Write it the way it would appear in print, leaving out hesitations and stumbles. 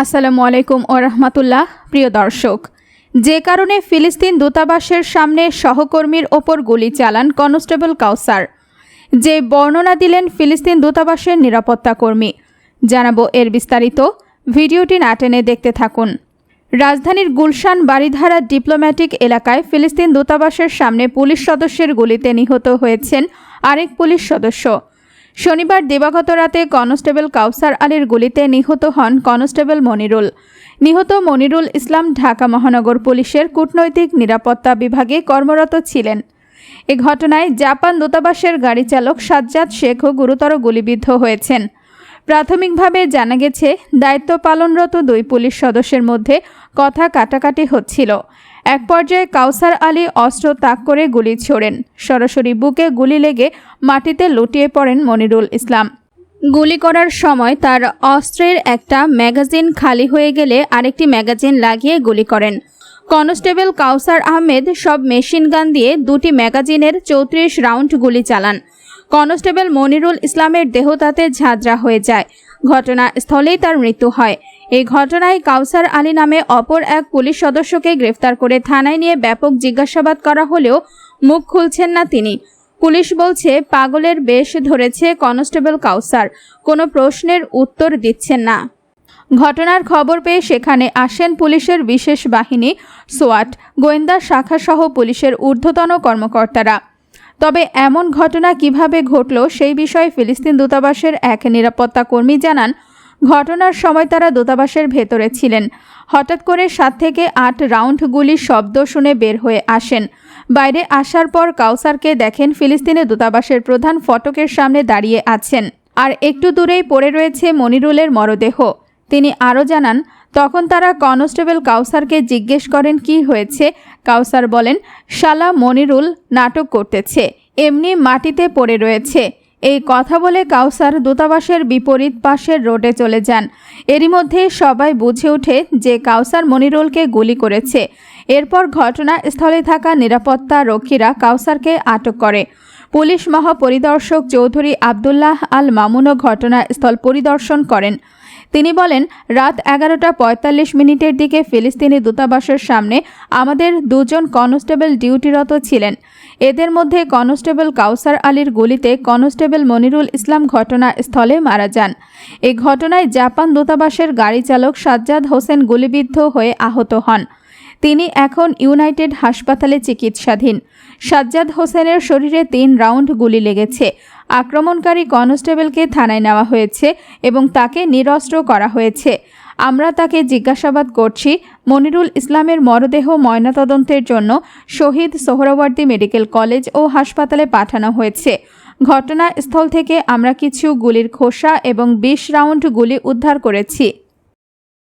আসসালামু আলাইকুম ওয়া রাহমাতুল্লাহ। প্রিয় দর্শক, যে কারণে ফিলিস্তিন দূতাবাসের সামনে সহকর্মীর ওপর গুলি চালান কনস্টেবল কাউসার, যে বর্ণনা দিলেন ফিলিস্তিন দূতাবাসের নিরাপত্তা কর্মী, জানাবো এর বিস্তারিত। ভিডিওটি না টেনে দেখতে থাকুন। রাজধানীর গুলশান বারিধারা ডিপ্লোম্যাটিক এলাকায় ফিলিস্তিন দূতাবাসের সামনে পুলিশ সদস্যের গুলিতে নিহত হয়েছেন আরেক পুলিশ সদস্য। শনিবার দিবাগত রাতে কনস্টেবল কাউসার আলীর গুলিতে নিহত হন কনস্টেবল মনিরুল। নিহত মনিরুল ইসলাম ঢাকা মহানগর পুলিশের কূটনৈতিক নিরাপত্তা বিভাগে কর্মরত ছিলেন। এ ঘটনায় জাপান দূতাবাসের গাড়ি চালক সাজ্জাদ শেখও গুরুতর গুলিবিদ্ধ হয়েছেন। প্রাথমিকভাবে জানা গেছে, দায়িত্ব পালনরত দুই পুলিশ সদস্যের মধ্যে কথা কাটাকাটি হচ্ছিল। এক পর্যায়ে কাউসার আলী অস্ত্র তাক করে গুলি ছোড়েন। সরাসরি বুকে গুলি লেগে মাটিতে লুটিয়ে পড়েন মনিরুল ইসলাম। গুলি করার সময় তার অস্ত্রের একটা ম্যাগাজিন খালি হয়ে গেলে আরেকটি ম্যাগাজিন লাগিয়ে গুলি করেন। কনস্টেবল কাউসার আহমেদ সব মেশিন গান দিয়ে দুটি ম্যাগাজিনের 34 রাউন্ড গুলি চালান। কনস্টেবল মনিরুল ইসলামের দেহ তাতে ঝাঁঝরা হয়ে যায়। ঘটনাস্থলেই তার মৃত্যু হয়। এই ঘটনায় কাউসার আলী নামে অপর এক পুলিশ সদস্যকে গ্রেফতার করে থানায় নিয়ে ব্যাপক জিজ্ঞাসাবাদ করা হলেও মুখ খুলছেন না তিনি। পুলিশ বলছে, পাগলের বেশ ধরেছে কনস্টেবল কাউসার, কোনো প্রশ্নের উত্তর দিচ্ছেন না। ঘটনার খবর পেয়ে সেখানে আসেন পুলিশের বিশেষ বাহিনী, সোয়াট, গোয়েন্দা শাখাসহ পুলিশের ঊর্ধ্বতন কর্মকর্তারা। তবে এমন ঘটনা কিভাবে ঘটল সেই বিষয়ে ফিলিস্তিন দূতাবাসের এক নিরাপত্তা কর্মী জানান, ঘটনার সময় তারা দূতাবাসের ভেতরে ছিলেন। হঠাৎ করে 7 থেকে 8 রাউন্ড গুলির শব্দ শুনে বের হয়ে আসেন। বাইরে আসার পর কাউসারকে দেখেন ফিলিস্তিনের দূতাবাসের প্রধান ফটকের সামনে দাঁড়িয়ে আছেন, আর একটু দূরেই পড়ে রয়েছে মনিরুলের মরদেহ। তিনি আরও জানান, তখন তারা কনস্টেবল কাউসারকে জিজ্ঞেস করেন কি হয়েছে। কাউসার বলেন, শালা মনিরুল নাটক করতেছে, এমনি মাটিতে পড়ে রয়েছে। এই কথা বলে কাউসার দূতাবাসের বিপরীত পাশের রোডে চলে যান। এরই মধ্যে সবাই বুঝে ওঠে যে কাউসার মনিরুলকে গুলি করেছে। এরপর ঘটনাস্থলে থাকা নিরাপত্তা রক্ষীরা কাউসারকে আটক করে। পুলিশ মহাপরিদর্শক চৌধুরী আবদুল্লাহ আল মামুনও ঘটনাস্থল পরিদর্শন করেন। তিনি বলেন, রাত 11:45 দিকে ফিলিস্তিনি দূতাবাসের সামনে আমাদের 2 জন কনস্টেবল ডিউটিরত ছিলেন। এদের মধ্যে কনস্টেবল কাউসার আলীর গুলিতে কনস্টেবল মনিরুল ইসলাম ঘটনাস্থলে মারা যান। এই ঘটনায় জাপান দূতাবাসের গাড়ি চালক সাজ্জাদ হোসেন গুলিবিদ্ধ হয়ে আহত হন। তিনি এখন ইউনাইটেড হাসপাতালে চিকিৎসাধীন। সাজ্জাদ হোসেনের শরীরে 3 রাউন্ড গুলি লেগেছে। আক্রমণকারী কনস্টেবলকে থানায় নেওয়া হয়েছে এবং তাকে নিরস্ত্র করা হয়েছে। আমরা তাকে জিজ্ঞাসাবাদ করছি। মনিরুল ইসলামের মরদেহ ময়নাতদন্তের জন্য শহীদ সোহরাওয়ার্দী মেডিকেল কলেজ ও হাসপাতালে পাঠানো হয়েছে। ঘটনাস্থল থেকে আমরা কিছু গুলির খোসা এবং 20 রাউন্ড গুলি উদ্ধার করেছি।